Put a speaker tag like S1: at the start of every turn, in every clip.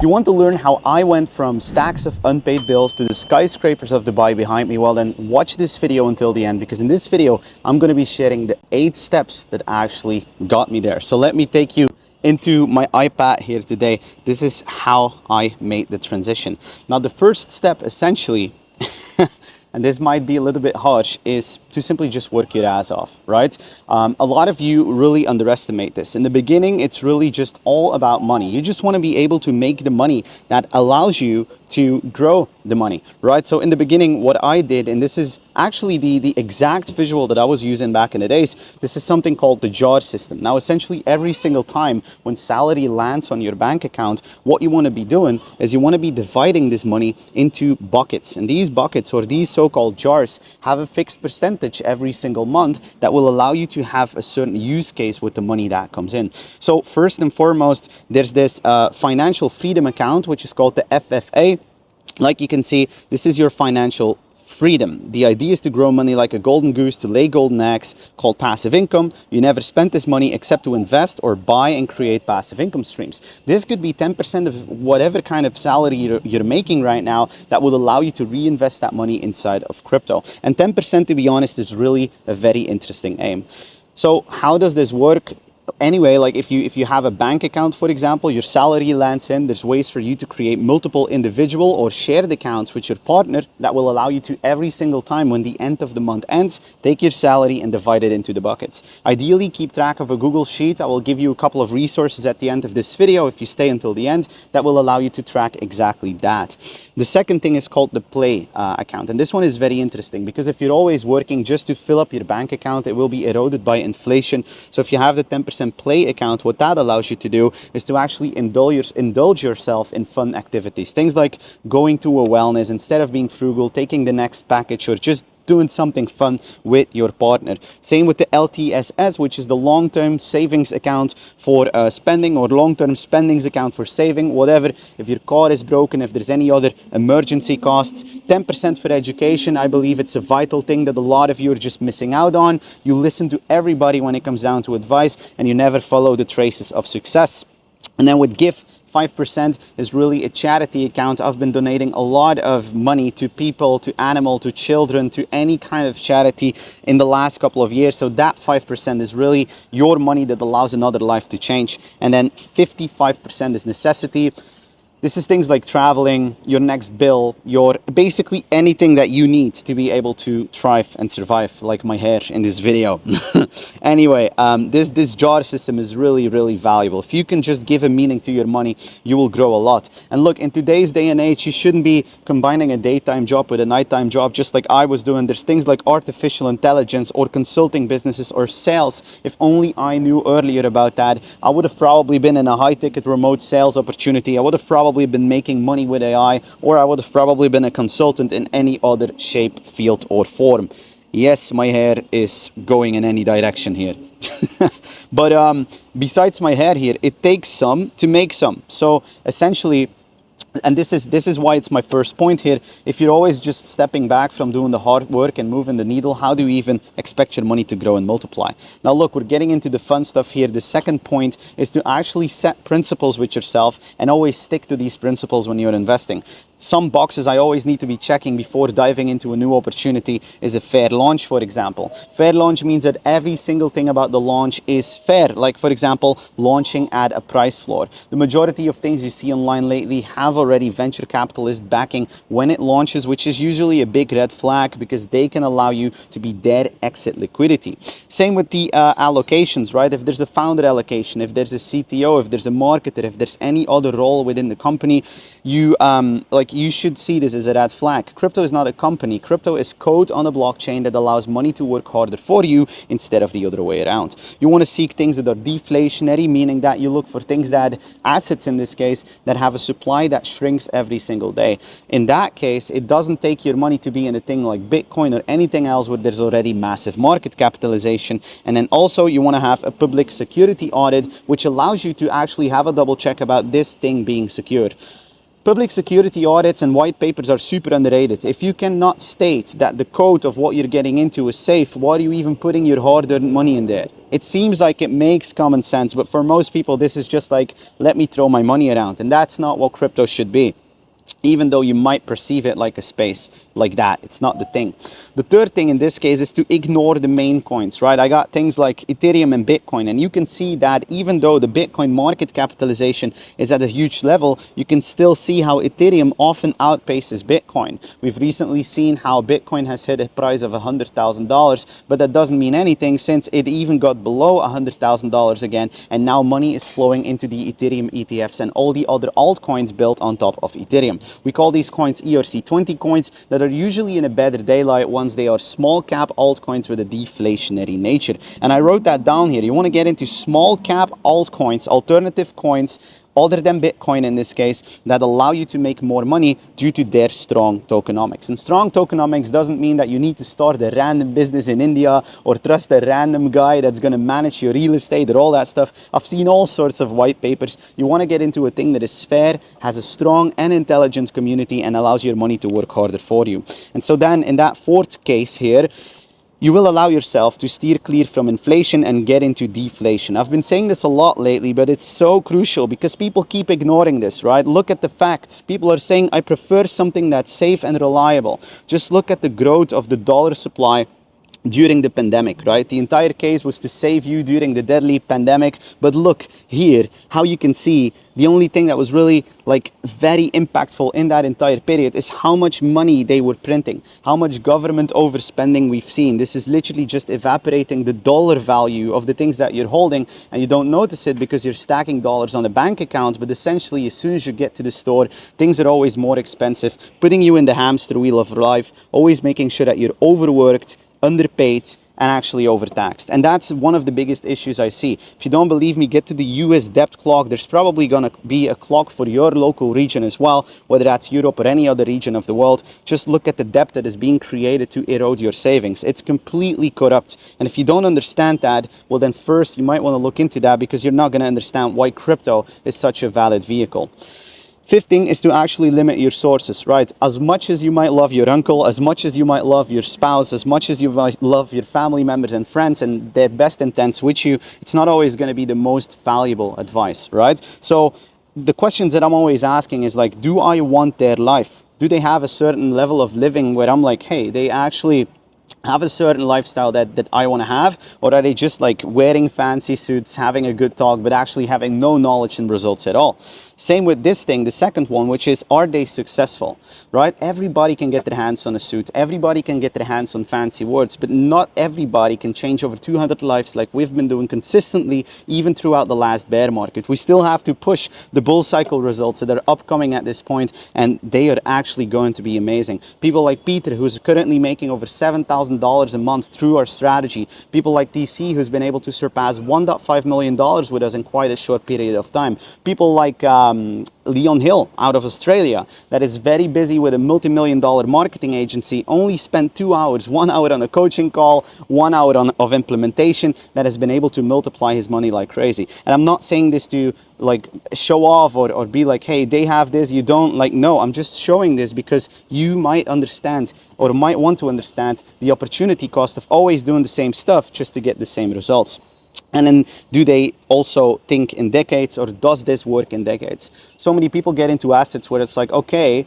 S1: You want to learn how I went from stacks of unpaid bills to the skyscrapers of Dubai behind me? Well, then watch this video until the end, because in this video, I'm going to be sharing the 8 steps that actually got me there. So let me take you into my iPad here today. This is how I made the transition. Now, the first step essentially, and this might be a little bit harsh, is to simply just work your ass off, right? A lot of you really underestimate this. In the beginning, it's really just all about money. You just want to be able to make the money that allows you to grow the money, right? So in the beginning, what I did, and this is actually the exact visual that I was using back in the days, this is something called the jar system. Now, essentially every single time when salary lands on your bank account, what you want to be doing is you want to be dividing this money into buckets. And these buckets, or these so-called jars, have a fixed percentage every single month that will allow you to have a certain use case with the money that comes in. So first and foremost, there's this financial freedom account, which is called the FFA. Like you can see, this is your financial freedom. The idea is to grow money like a golden goose, to lay golden eggs, called passive income. You never spend this money except to invest or buy and create passive income streams. This could be 10% of whatever kind of salary you're making right now that will allow you to reinvest that money inside of crypto. And 10%, to be honest, is really a very interesting aim. So how does this work? Anyway, like if you have a bank account, for example, your salary lands in, there's ways for you to create multiple individual or shared accounts with your partner that will allow you to, every single time when the end of the month ends, take your salary and divide it into the buckets. Ideally, keep track of a Google Sheet. I will give you a couple of resources at the end of this video, if you stay until the end, that will allow you to track exactly that. The second thing is called the play account. And this one is very interesting, because if you're always working just to fill up your bank account, it will be eroded by inflation. So if you have the 10% play account, what that allows you to do is to actually indulge yourself in fun activities. Things like going to a wellness instead of being frugal, taking the next package, or just doing something fun with your partner. Same with the LTSS, which is the long-term savings account for spending, or long-term spendings account for saving, whatever. If your car is broken, if there's any other emergency costs. 10% for education. I believe it's a vital thing that a lot of you are just missing out on. You listen to everybody when it comes down to advice, and you never follow the traces of success. And then with GIF, 5% is really a charity account. I've been donating a lot of money to people, to animals, to children, to any kind of charity in the last couple of years. So that 5% is really your money that allows another life to change. And then 55% is necessity. This is things like traveling, your next bill, your basically anything that you need to be able to thrive and survive, like my hair in this video. Anyway, this jar system is really, really valuable. If you can just give a meaning to your money, you will grow a lot. And look, in today's day and age, you shouldn't be combining a daytime job with a nighttime job, just like I was doing. There's things like artificial intelligence or consulting businesses or sales. If only I knew earlier about that, I would have probably been in a high-ticket remote sales opportunity. I would have probably been making money with AI, or I would have probably been a consultant in any other shape, field, or form. Yes, my hair is going in any direction here. But besides my hair here, it takes some to make some. So essentially, and this is why it's my first point here. If you're always just stepping back from doing the hard work and moving the needle, how do you even expect your money to grow and multiply? Now look, we're getting into the fun stuff here. The second point is to actually set principles with yourself and always stick to these principles when you're investing. Some boxes I always need to be checking before diving into a new opportunity is a fair launch, for example. Fair launch means that every single thing about the launch is fair. Like, for example, launching at a price floor. The majority of things you see online lately have already venture capitalist backing when it launches, which is usually a big red flag, because they can allow you to be dead exit liquidity. Same with the allocations, right? If there's a founder allocation, if there's a CTO, if there's a marketer, if there's any other role within the company, you should see this as a red flag. Crypto is not a company. Crypto is code on a blockchain that allows money to work harder for you instead of the other way around. You want to seek things that are deflationary, meaning that you look for things that, assets in this case, that have a supply that shrinks every single day. In that case, it doesn't take your money to be in a thing like Bitcoin or anything else where there's already massive market capitalization. And then also you want to have a public security audit, which allows you to actually have a double check about this thing being secured. Public security audits and white papers are super underrated. If you cannot state that the code of what you're getting into is safe, why are you even putting your hard-earned money in there? It seems like it makes common sense, but for most people, this is just like, let me throw my money around. And that's not what crypto should be. Even though you might perceive it like a space like that, it's not the thing. The third thing in this case is to ignore the main coins, right? I got things like Ethereum and Bitcoin, and you can see that even though the Bitcoin market capitalization is at a huge level, you can still see how Ethereum often outpaces Bitcoin. We've recently seen how Bitcoin has hit a price of $100,000, but that doesn't mean anything since it even got below $100,000 again, and now money is flowing into the Ethereum ETFs and all the other altcoins built on top of Ethereum. We call these coins ERC20 coins that are usually in a better daylight once they are small cap altcoins with a deflationary nature. And I wrote that down here. You want to get into small cap altcoins, alternative coins, other than Bitcoin in this case, that allow you to make more money due to their strong tokenomics. And strong tokenomics doesn't mean that you need to start a random business in India or trust a random guy that's going to manage your real estate or all that stuff. I've seen all sorts of white papers. You want to get into a thing that is fair, has a strong and intelligent community, and allows your money to work harder for you. And so then in that fourth case here, you will allow yourself to steer clear from inflation and get into deflation. I've been saying this a lot lately, but it's so crucial because people keep ignoring this, right? Look at the facts. People are saying, I prefer something that's safe and reliable. Just look at the growth of the dollar supply during the pandemic, right? The entire case was to save you during the deadly pandemic. But look here, how you can see the only thing that was really like very impactful in that entire period is how much money they were printing, how much government overspending we've seen. This is literally just evaporating the dollar value of the things that you're holding, and you don't notice it because you're stacking dollars on a bank account. But essentially, as soon as you get to the store, things are always more expensive, putting you in the hamster wheel of life, always making sure that you're overworked, underpaid, and actually overtaxed. And that's one of the biggest issues I see. If you don't believe me, get to the US debt clock. There's probably going to be a clock for your local region as well, whether that's Europe or any other region of the world. Just look at the debt that is being created to erode your savings. It's completely corrupt. And if you don't understand that, well then first you might want to look into that, because you're not going to understand why crypto is such a valid vehicle. Fifth thing is to actually limit your sources, right? As much as you might love your uncle, as much as you might love your spouse, as much as you might love your family members and friends and their best intents with you, it's not always going to be the most valuable advice, right? So the questions that I'm always asking is like, do I want their life? Do they have a certain level of living where I'm like, hey, they actually have a certain lifestyle that I want to have? Or are they just like wearing fancy suits, having a good talk, but actually having no knowledge and results at all? Same with this thing, the second one, which is, are they successful, right? Everybody can get their hands on a suit. Everybody can get their hands on fancy words, but not everybody can change over 200 lives like we've been doing consistently, even throughout the last bear market. We still have to push the bull cycle results that are upcoming at this point, and they are actually going to be amazing. People like Peter, who's currently making over $7,000 a month through our strategy. People like DC, who's been able to surpass $1.5 million with us in quite a short period of time. People like Leon Hill out of Australia, that is very busy with a multi-million-dollar marketing agency, only spent 2 hours, 1 hour on a coaching call, 1 hour of implementation, that has been able to multiply his money like crazy. And I'm not saying this to like show off or be like, hey, they have this, you don't. Like, no, I'm just showing this because you might understand or might want to understand the opportunity cost of always doing the same stuff just to get the same results. And then, do they also think in decades, or does this work in decades? So many people get into assets where it's like, okay,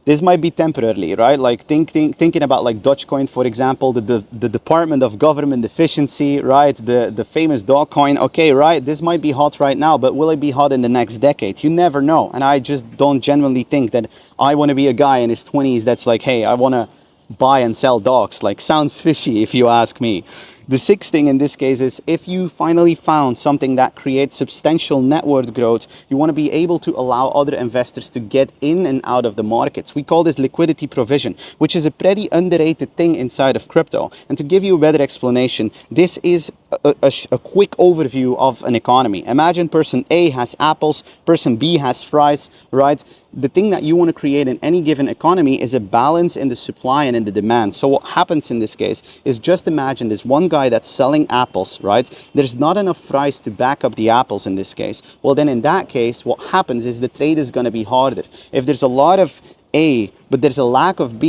S1: this might be temporarily, right? Like thinking about like Dogecoin, for example, the Department of Government Efficiency, right? The famous dog coin. Okay, right? This might be hot right now, but will it be hot in the next decade? You never know. And I just don't genuinely think that I want to be a guy in his 20s that's like, hey, I want to buy and sell dogs. Like, sounds fishy if you ask me. The sixth thing in this case is, if you finally found something that creates substantial net worth growth, you want to be able to allow other investors to get in and out of the markets. We call this liquidity provision, which is a pretty underrated thing inside of crypto. And to give you a better explanation, this is a quick overview of an economy. Imagine person A has apples, person B has fries, right? The thing that you want to create in any given economy is a balance in the supply and in the demand. So what happens in this case is, just imagine this one guy that's selling apples, right? There's not enough price to back up the apples in this case. Well, then in that case, what happens is the trade is going to be harder. If there's a lot of A, but there's a lack of B,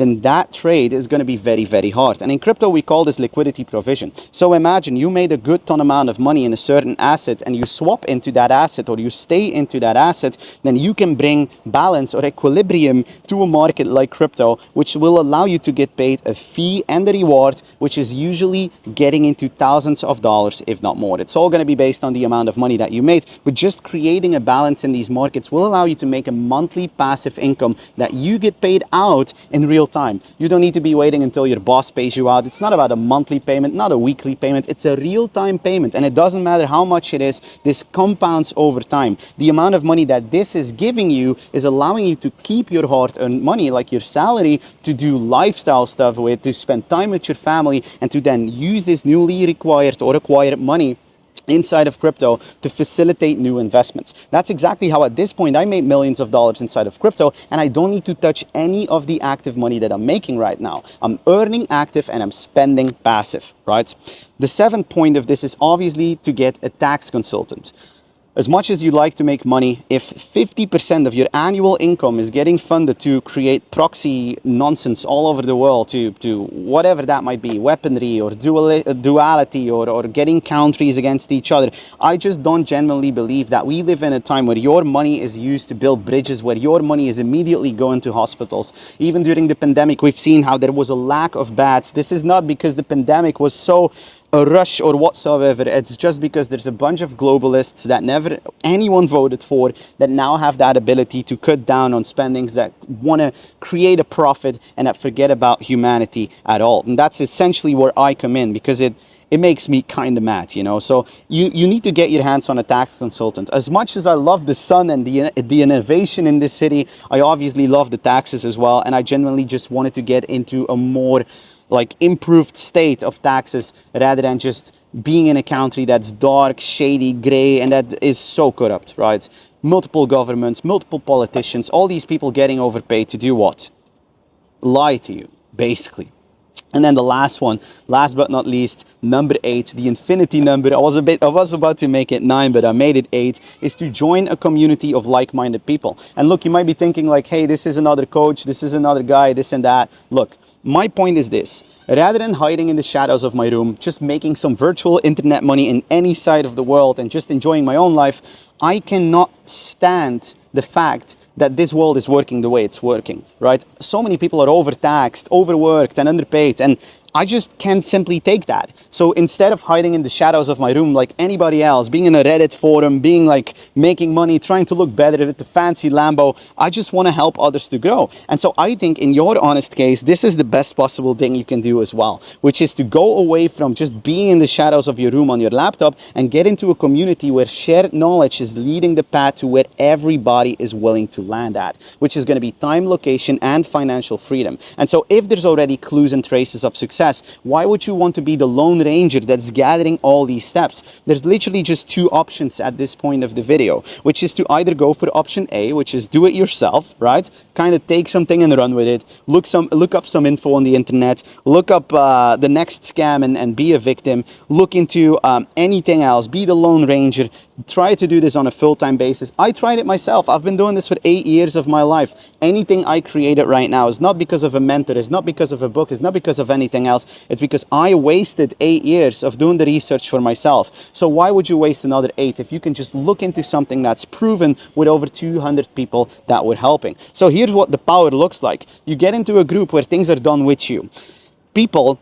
S1: then that trade is going to be very, very hard. And in crypto, we call this liquidity provision. So imagine you made a good ton amount of money in a certain asset and you swap into that asset or you stay into that asset, then you can bring balance or equilibrium to a market like crypto, which will allow you to get paid a fee and a reward, which is usually getting into thousands of dollars, if not more. It's all going to be based on the amount of money that you made, but just creating a balance in these markets will allow you to make a monthly passive income that you get paid out in real time. You don't need to be waiting until your boss pays you out. It's not about a monthly payment, not a weekly payment. It's a real-time payment, and it doesn't matter how much it is. This compounds over time. The amount of money that this is giving you is allowing you to keep your hard-earned money, like your salary, to do lifestyle stuff with, to spend time with your family, and to then use this newly required or acquired money inside of crypto to facilitate new investments. That's exactly how at this point I made millions of dollars inside of crypto, and I don't need to touch any of the active money that I'm making right now. I'm earning active and I'm spending passive, right? The seventh point of this is obviously to get a tax consultant. As much as you like to make money, if 50% of your annual income is getting funded to create proxy nonsense all over the world, to whatever that might be, weaponry or duality or getting countries against each other, I just don't genuinely believe that we live in a time where your money is used to build bridges, where your money is immediately going to hospitals. Even during the pandemic, we've seen how there was a lack of beds. This is not because the pandemic was so a rush or whatsoever. It's just because there's a bunch of globalists that never anyone voted for that now have that ability to cut down on spendings, that want to create a profit and that forget about humanity at all. And that's essentially where I come in, because it makes me kind of mad, you know. So you need to get your hands on a tax consultant. As much as I love the sun and the innovation in this city, I obviously love the taxes as well, and I genuinely just wanted to get into a more like improved state of taxes rather than just being in a country that's dark, shady, gray, and that is so corrupt, right? Multiple governments, multiple politicians, all these people getting overpaid to do what? Lie to you, basically. And then the last one, last but not least, number 8, the infinity number. I was about to make it 9, but I made it 8, is to join a community of like-minded people. And look, you might be thinking like, hey, this is another coach, this is another guy, this and that. Look, my point is this: rather than hiding in the shadows of my room, just making some virtual internet money in any side of the world and just enjoying my own life, I cannot stand the fact that this world is working the way it's working, right? So many people are overtaxed, overworked, and underpaid, and I just can't simply take that. So instead of hiding in the shadows of my room like anybody else, being in a Reddit forum, being like making money, trying to look better with the fancy Lambo, I just want to help others to grow. And so I think in your honest case, this is the best possible thing you can do as well, which is to go away from just being in the shadows of your room on your laptop and get into a community where shared knowledge is leading the path to where everybody is willing to land at, which is going to be time, location, and financial freedom. And so if there's already clues and traces of success, why would you want to be the lone ranger that's gathering all these steps? There's literally just 2 options at this point of the video, which is to either go for option A, which is do it yourself, right? Kind of take something and run with it. Look up some info on the internet, look up the next scam and be a victim. Look into anything else, be the lone ranger. Try to do this on a full-time basis. I tried it myself. I've been doing this for 8 years of my life. Anything I created right now is not because of a mentor, it's not because of a book, it's not because of anything else. It's because I wasted 8 years of doing the research for myself. So why would you waste another 8 if you can just look into something that's proven with over 200 people that we're helping? So here's what the power looks like. You get into a group where things are done with you. People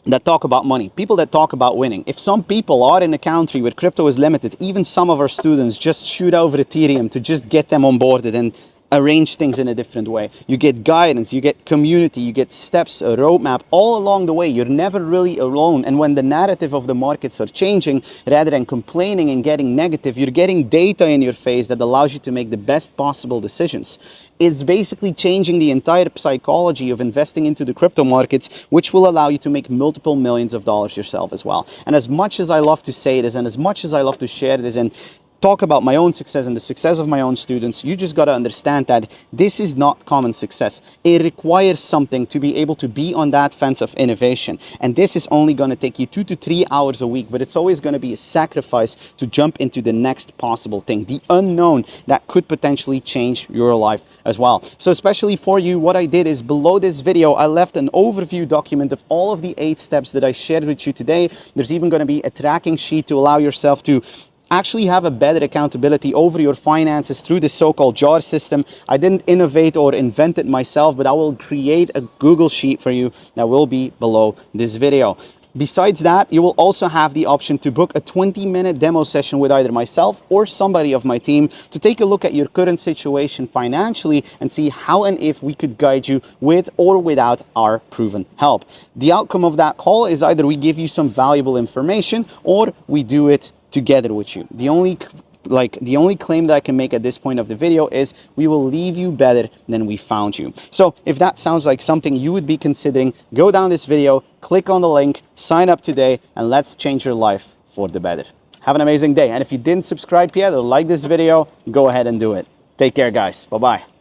S1: that talk about money, people that talk about winning. If some people are in a country where crypto is limited, even some of our students just shoot over Ethereum to just get them onboarded and arrange things in a different way. You get guidance, you get community, you get steps, a roadmap all along the way. You're never really alone. And when the narrative of the markets are changing, rather than complaining and getting negative, you're getting data in your face that allows you to make the best possible decisions. It's basically changing the entire psychology of investing into the crypto markets, which will allow you to make multiple millions of dollars yourself as well. And as much as I love to say this, and as much as I love to share this, and talk about my own success and the success of my own students, you just got to understand that this is not common success. It requires something to be able to be on that fence of innovation. And this is only going to take you 2 to 3 hours a week, but it's always going to be a sacrifice to jump into the next possible thing, the unknown that could potentially change your life as well. So especially for you, what I did is below this video, I left an overview document of all of the 8 steps that I shared with you today. There's even going to be a tracking sheet to allow yourself to actually have a better accountability over your finances through the so-called jar system. I didn't innovate or invent it myself, but I will create a Google sheet for you that will be below this video. Besides that, you will also have the option to book a 20-minute demo session with either myself or somebody of my team to take a look at your current situation financially and see how and if we could guide you with or without our proven help. The outcome of that call is either we give you some valuable information or we do it together with you. The only claim that I can make at this point of the video is we will leave you better than we found you. So if that sounds like something you would be considering, go down this video, click on the link, sign up today, and let's change your life for the better. Have an amazing day. And if you didn't subscribe yet or like this video, go ahead and do it. Take care, guys. Bye-bye.